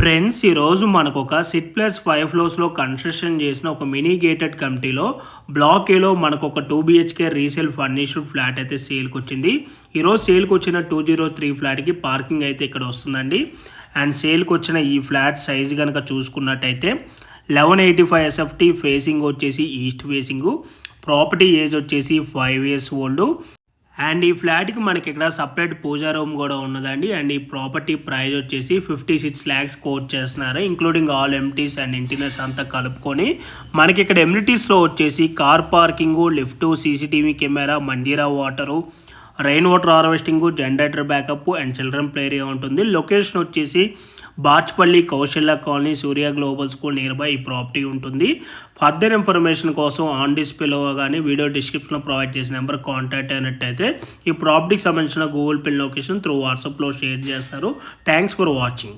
Friends ఈరోజు మనకు ఒక సిట్ ప్లస్ 5 ఫ్లోర్స్లో కన్స్ట్రక్షన్ చేసిన ఒక మినీ గేటెడ్ కమిటీలో బ్లాక్ ఏలో మనకు ఒక 2 BHK రీసేల్ ఫర్నిష్డ్ ఫ్లాట్ అయితే సేల్కి వచ్చింది. ఈరోజు సేల్కి వచ్చిన 203 ఫ్లాట్కి పార్కింగ్ అయితే ఇక్కడ వస్తుందండి. అండ్ సేల్కి వచ్చిన ఈ ఫ్లాట్ సైజ్ కనుక చూసుకున్నట్టయితే 1185 SFT, ఫేసింగ్ వచ్చేసి ఈస్ట్ ఫేసింగు, ప్రాపర్టీ ఏజ్ వచ్చేసి 5 years ఓల్డ్. అండ్ ఈ ఫ్లాట్కి మనకి ఇక్కడ సపరేట్ పూజా రూమ్ కూడా ఉన్నదండి. అండ్ ఈ ప్రాపర్టీ ప్రైస్ వచ్చేసి 56 lakhs కోట్ చేస్తున్నారు, including all amenities and interiors అంతా కలుపుకొని. మనకి ఇక్కడ ఎమ్యూనిటీస్లో వచ్చేసి car parking, lift, CCTV camera, Manjeera water, rain water harvesting, generator backup and children play area ఉంటుంది. లొకేషన్ వచ్చేసి Bachupally, Kausalya colony, Surya global school near by ఈ ప్రాపర్టీ ఉంటుంది. ఫర్దర్ ఇన్ఫర్మేషన్ కోసం ఆన్ డిస్ప్లేలో కానీ వీడియో డిస్క్రిప్షన్లో ప్రొవైడ్ చేసిన నెంబర్ కాంటాక్ట్ అయినట్టయితే ఈ ప్రాపర్టీకి సంబంధించిన గూగుల్ పిన్ లొకేషన్ త్రూ వాట్సాప్లో షేర్ చేస్తారు. Thanks for watching.